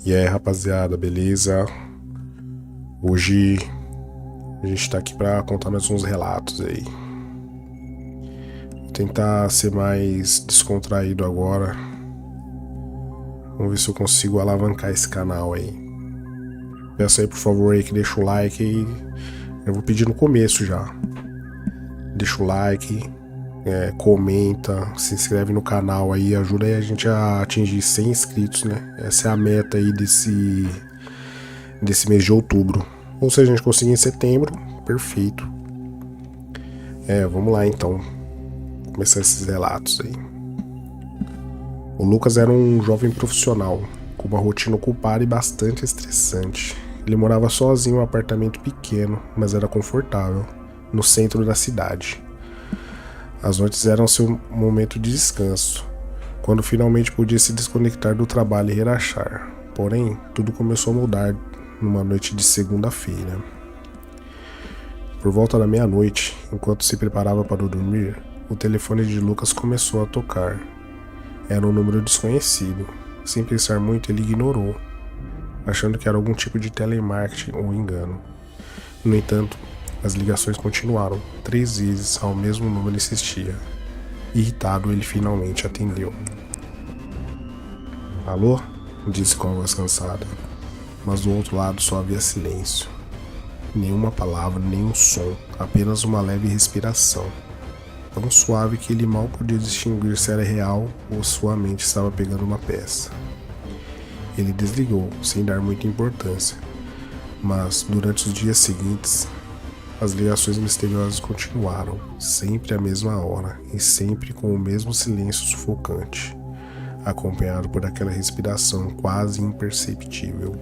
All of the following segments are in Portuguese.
E aí, rapaziada, beleza? Hoje a gente tá aqui pra contar mais uns relatos aí. Vou tentar ser mais descontraído agora. Vamos ver se eu consigo alavancar esse canal aí. Peço aí, por favor, aí que deixa o like aí. Eu vou pedir no começo já. Deixa o like, comenta, se inscreve no canal aí, ajuda aí a gente a atingir 100 inscritos, né? Essa é a meta aí desse mês de outubro. Ou se a gente conseguir em setembro, perfeito. Vamos lá então. Começar esses relatos aí. O Lucas era um jovem profissional, com uma rotina ocupada e bastante estressante. Ele morava sozinho em um apartamento pequeno, mas era confortável, no centro da cidade. As noites eram seu momento de descanso, quando finalmente podia se desconectar do trabalho e relaxar. Porém, tudo começou a mudar numa noite de segunda-feira. Por volta da meia-noite, enquanto se preparava para dormir, o telefone de Lucas começou a tocar. Era um número desconhecido. Sem pensar muito, ele ignorou, achando que era algum tipo de telemarketing ou engano. No entanto, as ligações continuaram. 3 vezes ao mesmo número insistia. Irritado, ele finalmente atendeu. Alô? Disse com a voz cansada. Mas do outro lado só havia silêncio. Nenhuma palavra, nenhum som, apenas uma leve respiração. Tão suave que ele mal podia distinguir se era real ou sua mente estava pegando uma peça. Ele desligou, sem dar muita importância, mas durante os dias seguintes, as ligações misteriosas continuaram, sempre à mesma hora e sempre com o mesmo silêncio sufocante, acompanhado por aquela respiração quase imperceptível.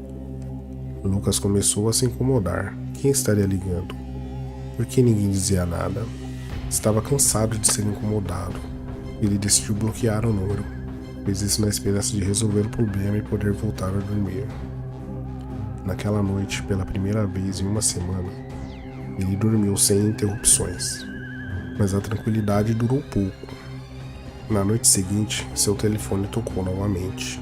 Lucas começou a se incomodar. Quem estaria ligando? Por que ninguém dizia nada? Estava cansado de ser incomodado. Ele decidiu bloquear o número. Fez isso na esperança de resolver o problema e poder voltar a dormir. Naquela noite, pela primeira vez em uma semana, ele dormiu sem interrupções. Mas a tranquilidade durou pouco. Na noite seguinte, seu telefone tocou novamente.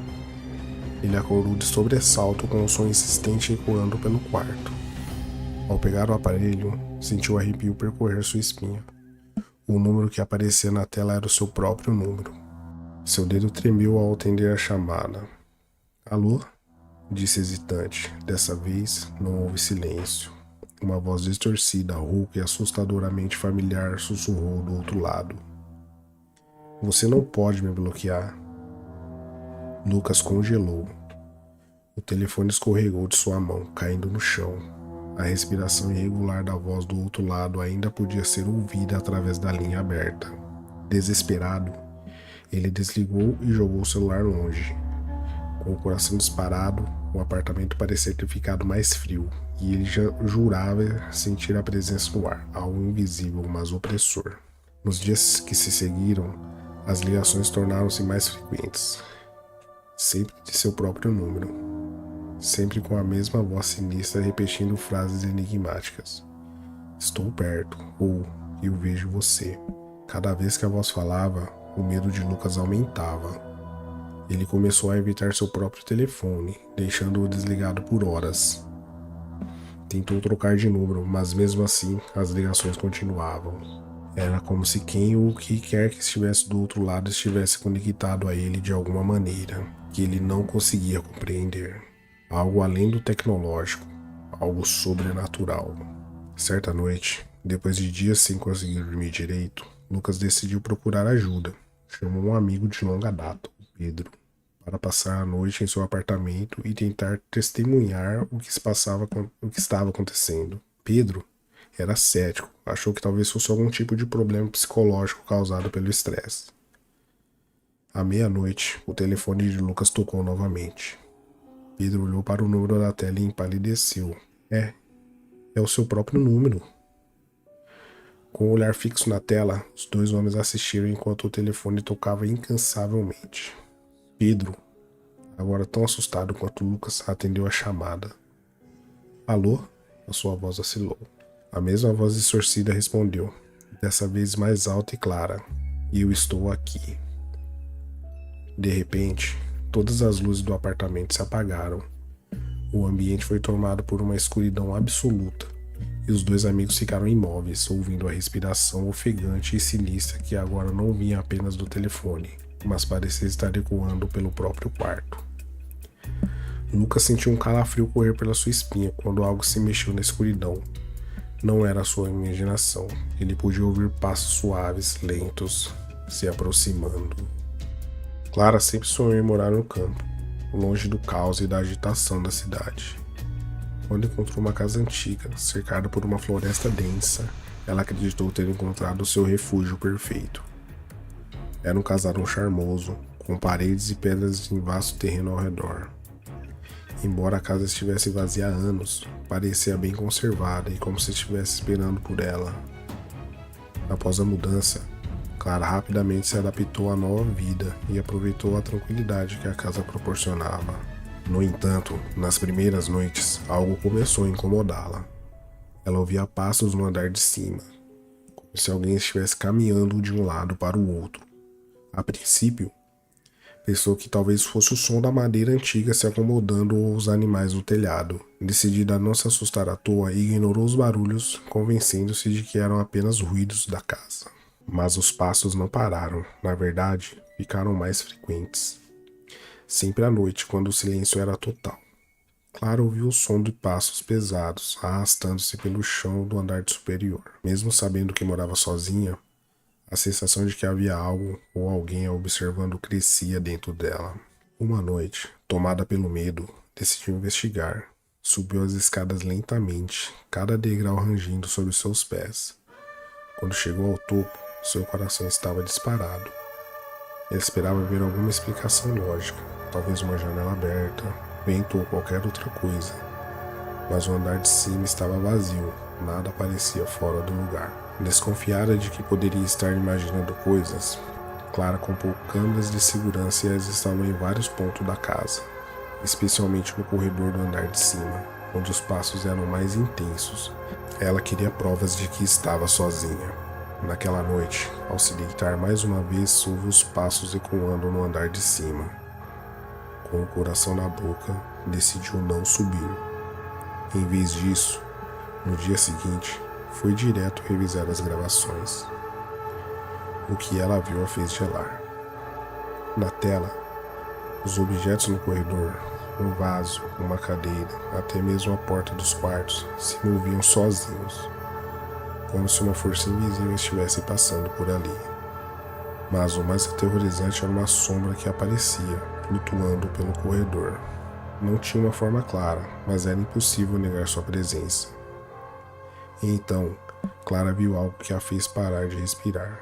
Ele acordou de sobressalto com um som insistente ecoando pelo quarto. Ao pegar o aparelho, sentiu o arrepio percorrer sua espinha. O número que aparecia na tela era o seu próprio número. Seu dedo tremeu ao atender a chamada. Alô? Disse hesitante. Dessa vez, não houve silêncio. Uma voz distorcida, rouca e assustadoramente familiar sussurrou do outro lado. Você não pode me bloquear. Lucas congelou. O telefone escorregou de sua mão, caindo no chão. A respiração irregular da voz do outro lado ainda podia ser ouvida através da linha aberta. Desesperado, ele desligou e jogou o celular longe. Com o coração disparado, o apartamento parecia ter ficado mais frio, e ele já jurava sentir a presença no ar, algo invisível, mas opressor. Nos dias que se seguiram, as ligações tornaram-se mais frequentes, sempre de seu próprio número. Sempre com a mesma voz sinistra repetindo frases enigmáticas. Estou perto, ou eu vejo você. Cada vez que a voz falava, o medo de Lucas aumentava. Ele começou a evitar seu próprio telefone, deixando-o desligado por horas. Tentou trocar de número, mas mesmo assim as ligações continuavam. Era como se quem ou o que quer que estivesse do outro lado estivesse conectado a ele de alguma maneira, que ele não conseguia compreender. Algo além do tecnológico, algo sobrenatural. Certa noite, depois de dias sem conseguir dormir direito, Lucas decidiu procurar ajuda. Chamou um amigo de longa data, o Pedro, para passar a noite em seu apartamento e tentar testemunhar o que estava acontecendo. Pedro era cético, achou que talvez fosse algum tipo de problema psicológico causado pelo estresse. À meia-noite, o telefone de Lucas tocou novamente. Pedro olhou para o número da tela e empalideceu. É o seu próprio número. Com o olhar fixo na tela, os dois homens assistiram enquanto o telefone tocava incansavelmente. Pedro, agora tão assustado quanto Lucas, atendeu a chamada. Alô? A sua voz oscilou. A mesma voz distorcida respondeu, dessa vez mais alta e clara. Eu estou aqui. De repente, Todas as luzes do apartamento se apagaram. O ambiente foi tomado por uma escuridão absoluta, e os dois amigos ficaram imóveis, ouvindo a respiração ofegante e sinistra que agora não vinha apenas do telefone, mas parecia estar ecoando pelo próprio quarto. Lucas sentiu um calafrio correr pela sua espinha quando algo se mexeu na escuridão. Não era sua imaginação. Ele podia ouvir passos suaves, lentos, se aproximando. Clara sempre sonhou em morar no campo, longe do caos e da agitação da cidade. Quando encontrou uma casa antiga, cercada por uma floresta densa, ela acreditou ter encontrado o seu refúgio perfeito. Era um casarão charmoso, com paredes e pedras em vasto terreno ao redor. Embora a casa estivesse vazia há anos, parecia bem conservada e como se estivesse esperando por ela. Após a mudança, Clara rapidamente se adaptou à nova vida e aproveitou a tranquilidade que a casa proporcionava. No entanto, nas primeiras noites, algo começou a incomodá-la. Ela ouvia passos no andar de cima, como se alguém estivesse caminhando de um lado para o outro. A princípio, pensou que talvez fosse o som da madeira antiga se acomodando ou os animais no telhado. Decidida a não se assustar à toa, ignorou os barulhos, convencendo-se de que eram apenas ruídos da casa. Mas os passos não pararam, na verdade, ficaram mais frequentes. Sempre à noite, quando o silêncio era total. Clara ouviu o som de passos pesados, arrastando-se pelo chão do andar superior. Mesmo sabendo que morava sozinha, a sensação de que havia algo ou alguém a observando crescia dentro dela. Uma noite, tomada pelo medo, decidiu investigar. Subiu as escadas lentamente, cada degrau rangindo sob seus pés. Quando chegou ao topo, seu coração estava disparado. Ela esperava ver alguma explicação lógica, talvez uma janela aberta, vento ou qualquer outra coisa. Mas o andar de cima estava vazio, nada parecia fora do lugar. Desconfiada de que poderia estar imaginando coisas, Clara comprou câmeras de segurança e as instalou em vários pontos da casa, especialmente no corredor do andar de cima, onde os passos eram mais intensos. Ela queria provas de que estava sozinha. Naquela noite, ao se deitar mais uma vez, ouviu os passos ecoando no andar de cima. Com o coração na boca, decidiu não subir. Em vez disso, no dia seguinte, foi direto revisar as gravações. O que ela viu a fez gelar. Na tela, os objetos no corredor, um vaso, uma cadeira, até mesmo a porta dos quartos, se moviam sozinhos, como se uma força invisível estivesse passando por ali. Mas o mais aterrorizante era uma sombra que aparecia, flutuando pelo corredor. Não tinha uma forma clara, mas era impossível negar sua presença. E então, Clara viu algo que a fez parar de respirar.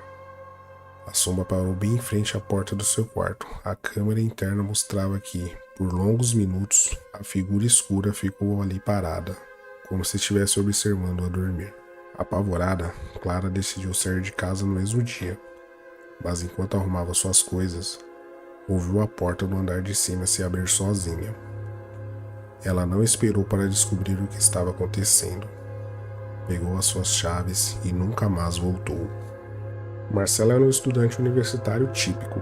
A sombra parou bem em frente à porta do seu quarto. A câmera interna mostrava que, por longos minutos, a figura escura ficou ali parada, como se estivesse observando-a dormir. Apavorada, Clara decidiu sair de casa no mesmo dia, mas enquanto arrumava suas coisas, ouviu a porta do andar de cima se abrir sozinha. Ela não esperou para descobrir o que estava acontecendo. Pegou as suas chaves e nunca mais voltou. Marcela era um estudante universitário típico.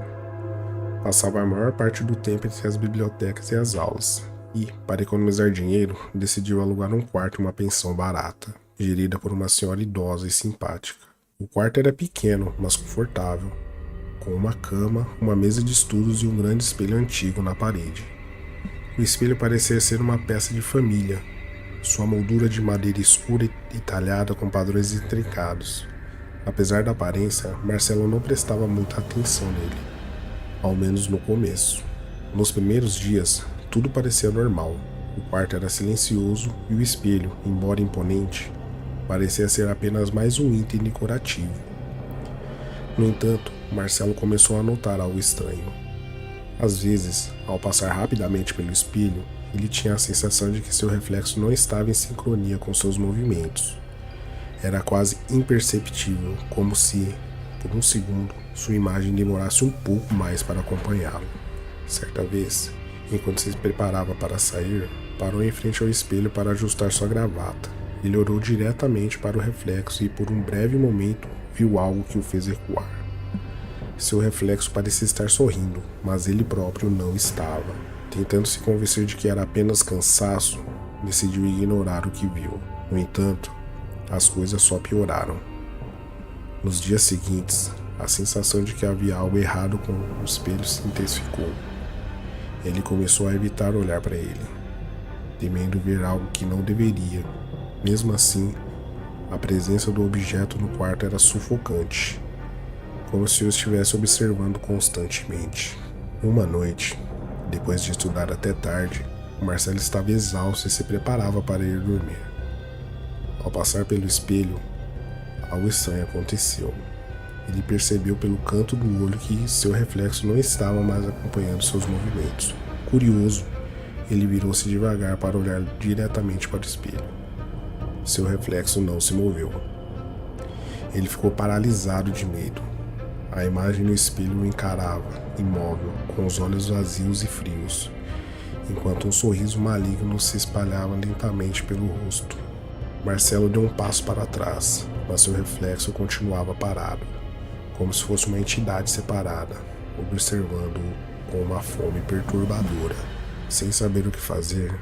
Passava a maior parte do tempo entre as bibliotecas e as aulas, e, para economizar dinheiro, decidiu alugar um quarto em uma pensão barata, gerida por uma senhora idosa e simpática. O quarto era pequeno, mas confortável, com uma cama, uma mesa de estudos e um grande espelho antigo na parede. O espelho parecia ser uma peça de família, sua moldura de madeira escura e talhada com padrões intrincados. Apesar da aparência, Marcelo não prestava muita atenção nele, ao menos no começo. Nos primeiros dias, tudo parecia normal. O quarto era silencioso e o espelho, embora imponente, parecia ser apenas mais um item decorativo. No entanto, Marcelo começou a notar algo estranho. Às vezes, ao passar rapidamente pelo espelho, ele tinha a sensação de que seu reflexo não estava em sincronia com seus movimentos. Era quase imperceptível, como se, por um segundo, sua imagem demorasse um pouco mais para acompanhá-lo. Certa vez, enquanto se preparava para sair, parou em frente ao espelho para ajustar sua gravata. Ele olhou diretamente para o reflexo e, por um breve momento, viu algo que o fez recuar. Seu reflexo parecia estar sorrindo, mas ele próprio não estava. Tentando se convencer de que era apenas cansaço, decidiu ignorar o que viu. No entanto, as coisas só pioraram. Nos dias seguintes, a sensação de que havia algo errado com o espelho se intensificou. Ele começou a evitar olhar para ele, temendo ver algo que não deveria. Mesmo assim, a presença do objeto no quarto era sufocante, como se o estivesse observando constantemente. Uma noite, depois de estudar até tarde, Marcelo estava exausto e se preparava para ir dormir. Ao passar pelo espelho, algo estranho aconteceu. Ele percebeu pelo canto do olho que seu reflexo não estava mais acompanhando seus movimentos. Curioso, ele virou-se devagar para olhar diretamente para o espelho. Seu reflexo não se moveu. Ele ficou paralisado de medo. A imagem no espelho o encarava, imóvel, com os olhos vazios e frios, enquanto um sorriso maligno se espalhava lentamente pelo rosto. Marcelo deu um passo para trás, mas seu reflexo continuava parado, como se fosse uma entidade separada, observando-o com uma fome perturbadora. Sem saber o que fazer,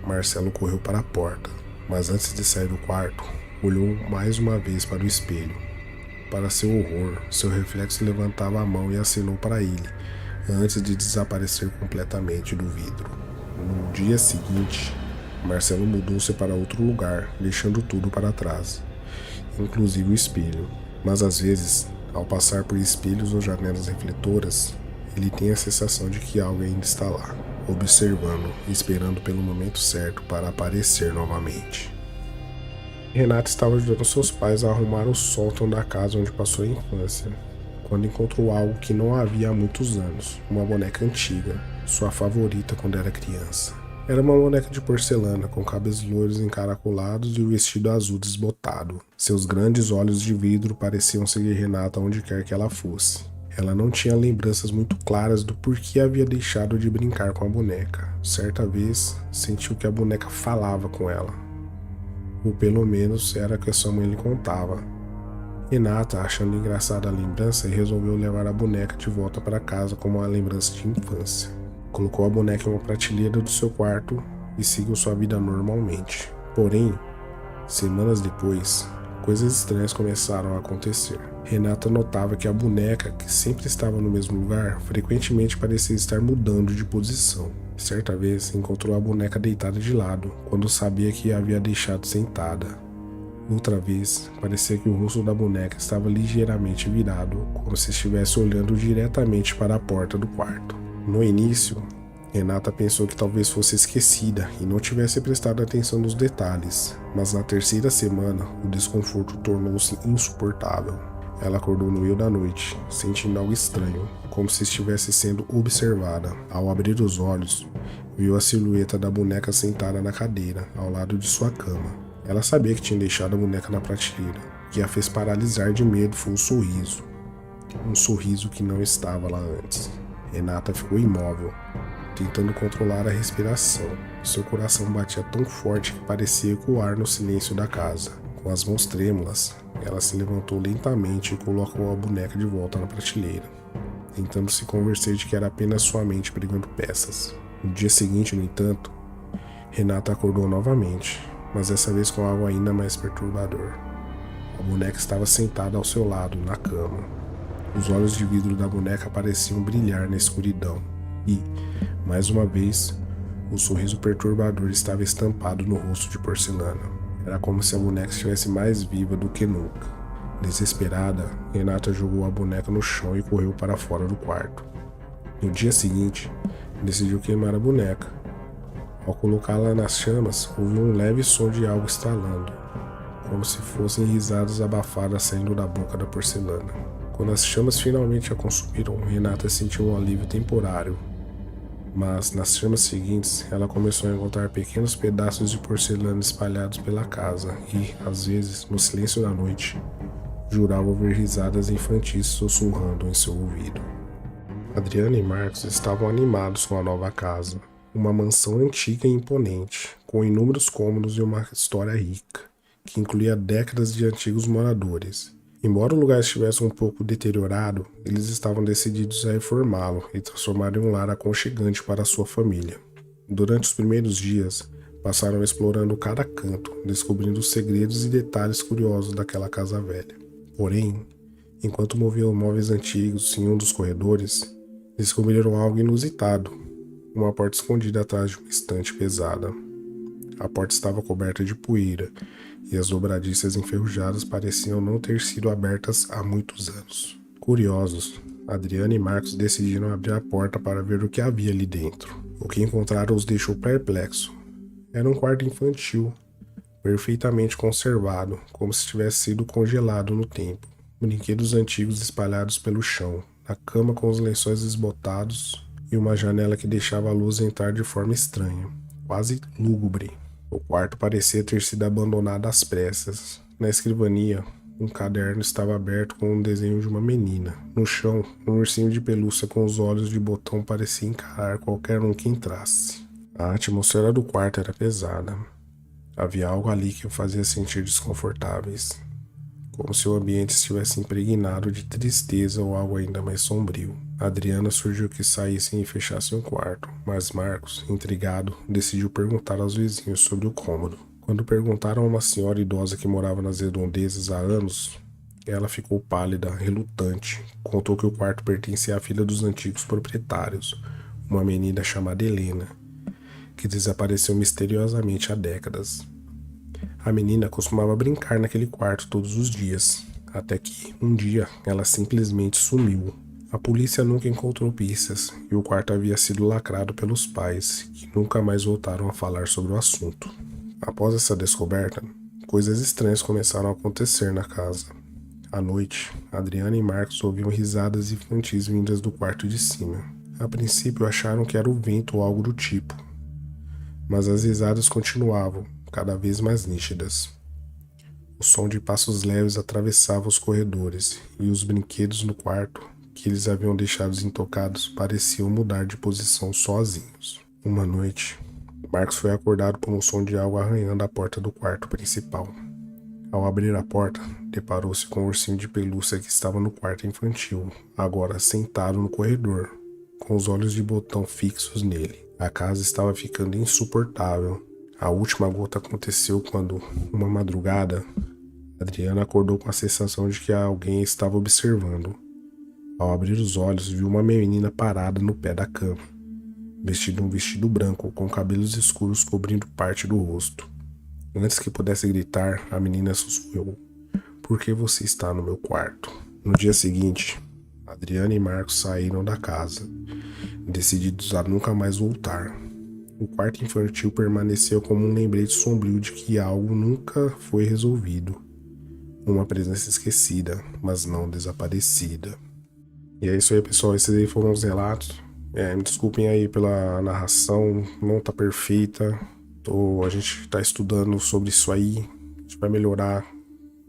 Marcelo correu para a porta, mas antes de sair do quarto, olhou mais uma vez para o espelho. Para seu horror, seu reflexo levantava a mão e acenou para ele, antes de desaparecer completamente do vidro. No dia seguinte, Marcelo mudou-se para outro lugar, deixando tudo para trás, inclusive o espelho. Mas às vezes, ao passar por espelhos ou janelas refletoras, ele tem a sensação de que algo ainda está lá, observando e esperando pelo momento certo para aparecer novamente. Renata estava ajudando seus pais a arrumar o sótão da casa onde passou a infância, quando encontrou algo que não havia há muitos anos, uma boneca antiga, sua favorita quando era criança. Era uma boneca de porcelana, com cabelos loiros encaracolados e o vestido azul desbotado. Seus grandes olhos de vidro pareciam seguir Renata onde quer que ela fosse. Ela não tinha lembranças muito claras do porquê havia deixado de brincar com a boneca. Certa vez, sentiu que a boneca falava com ela. Ou pelo menos era o que sua mãe lhe contava. Renata, achando engraçada a lembrança, resolveu levar a boneca de volta para casa como uma lembrança de infância. Colocou a boneca em uma prateleira do seu quarto e seguiu sua vida normalmente. Porém, semanas depois, coisas estranhas começaram a acontecer. Renata notava que a boneca, que sempre estava no mesmo lugar, frequentemente parecia estar mudando de posição. Certa vez, encontrou a boneca deitada de lado, quando sabia que a havia deixado sentada. Outra vez, parecia que o rosto da boneca estava ligeiramente virado, como se estivesse olhando diretamente para a porta do quarto. No início, Renata pensou que talvez fosse esquecida e não tivesse prestado atenção nos detalhes, mas na terceira semana, o desconforto tornou-se insuportável. Ela acordou no meio da noite, sentindo algo estranho, como se estivesse sendo observada. Ao abrir os olhos, viu a silhueta da boneca sentada na cadeira, ao lado de sua cama. Ela sabia que tinha deixado a boneca na prateleira. O que a fez paralisar de medo foi um sorriso. Um sorriso que não estava lá antes. Renata ficou imóvel, tentando controlar a respiração. Seu coração batia tão forte que parecia ecoar no silêncio da casa. Com as mãos trêmulas, ela se levantou lentamente e colocou a boneca de volta na prateleira, tentando se convencer de que era apenas sua mente pregando peças. No dia seguinte, no entanto, Renata acordou novamente, mas dessa vez com algo ainda mais perturbador. A boneca estava sentada ao seu lado, na cama. Os olhos de vidro da boneca pareciam brilhar na escuridão e, mais uma vez, o sorriso perturbador estava estampado no rosto de porcelana. Era como se a boneca estivesse mais viva do que nunca. Desesperada, Renata jogou a boneca no chão e correu para fora do quarto. No dia seguinte, decidiu queimar a boneca. Ao colocá-la nas chamas, ouviu um leve som de algo estalando, como se fossem risadas abafadas saindo da boca da porcelana. Quando as chamas finalmente a consumiram, Renata sentiu um alívio temporário. Mas, nas chamas seguintes, ela começou a encontrar pequenos pedaços de porcelana espalhados pela casa e, às vezes, no silêncio da noite, jurava ouvir risadas infantis sussurrando em seu ouvido. Adriana e Marcos estavam animados com a nova casa. Uma mansão antiga e imponente, com inúmeros cômodos e uma história rica, que incluía décadas de antigos moradores. Embora o lugar estivesse um pouco deteriorado, eles estavam decididos a reformá-lo e transformar em um lar aconchegante para sua família. Durante os primeiros dias, passaram explorando cada canto, descobrindo os segredos e detalhes curiosos daquela casa velha. Porém, enquanto moviam móveis antigos em um dos corredores, descobriram algo inusitado, uma porta escondida atrás de uma estante pesada. A porta estava coberta de poeira e as dobradiças enferrujadas pareciam não ter sido abertas há muitos anos. Curiosos, Adriana e Marcos decidiram abrir a porta para ver o que havia ali dentro. O que encontraram os deixou perplexos. Era um quarto infantil, perfeitamente conservado, como se tivesse sido congelado no tempo. Brinquedos antigos espalhados pelo chão, a cama com os lençóis desbotados e uma janela que deixava a luz entrar de forma estranha, quase lúgubre. O quarto parecia ter sido abandonado às pressas. Na escrivania, um caderno estava aberto com um desenho de uma menina. No chão, um ursinho de pelúcia com os olhos de botão parecia encarar qualquer um que entrasse. A atmosfera do quarto era pesada. Havia algo ali que o fazia sentir desconfortáveis, como se o ambiente estivesse impregnado de tristeza ou algo ainda mais sombrio. Adriana sugeriu que saíssem e fechassem o quarto, mas Marcos, intrigado, decidiu perguntar aos vizinhos sobre o cômodo. Quando perguntaram a uma senhora idosa que morava nas redondezas há anos, ela ficou pálida, relutante. Contou que o quarto pertencia à filha dos antigos proprietários, uma menina chamada Helena, que desapareceu misteriosamente há décadas. A menina costumava brincar naquele quarto todos os dias, até que, um dia, ela simplesmente sumiu. A polícia nunca encontrou pistas e o quarto havia sido lacrado pelos pais, que nunca mais voltaram a falar sobre o assunto. Após essa descoberta, coisas estranhas começaram a acontecer na casa. À noite, Adriana e Marcos ouviam risadas infantis vindas do quarto de cima. A princípio acharam que era o vento ou algo do tipo, mas as risadas continuavam, cada vez mais nítidas. O som de passos leves atravessava os corredores, e os brinquedos no quarto, que eles haviam deixado intocados, pareciam mudar de posição sozinhos. Uma noite, Marcos foi acordado por um som de algo arranhando a porta do quarto principal. Ao abrir a porta, deparou-se com o ursinho de pelúcia que estava no quarto infantil, agora sentado no corredor, com os olhos de botão fixos nele. A casa estava ficando insuportável. A última gota aconteceu quando, uma madrugada, Adriana acordou com a sensação de que alguém estava observando. Ao abrir os olhos, viu uma menina parada no pé da cama, vestida um vestido branco com cabelos escuros cobrindo parte do rosto. Antes que pudesse gritar, a menina sussurrou: "Por que você está no meu quarto?" No dia seguinte, Adriana e Marcos saíram da casa, decididos a nunca mais voltar. O quarto infantil permaneceu como um lembrete sombrio de que algo nunca foi resolvido. Uma presença esquecida, mas não desaparecida. E é isso aí, pessoal. Esses aí foram os relatos. Me desculpem aí pela narração, não tá perfeita. A gente tá estudando sobre isso aí. A gente vai melhorar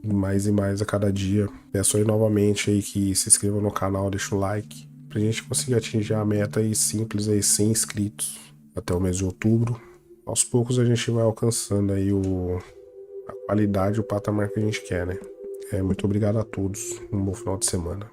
mais e mais a cada dia. Peço aí novamente aí que se inscrevam no canal, deixa o like, pra gente conseguir atingir a meta aí simples aí, 100 inscritos até o mês de outubro. Aos poucos a gente vai alcançando aí a qualidade, o patamar que a gente quer, né? Muito obrigado a todos. Um bom final de semana.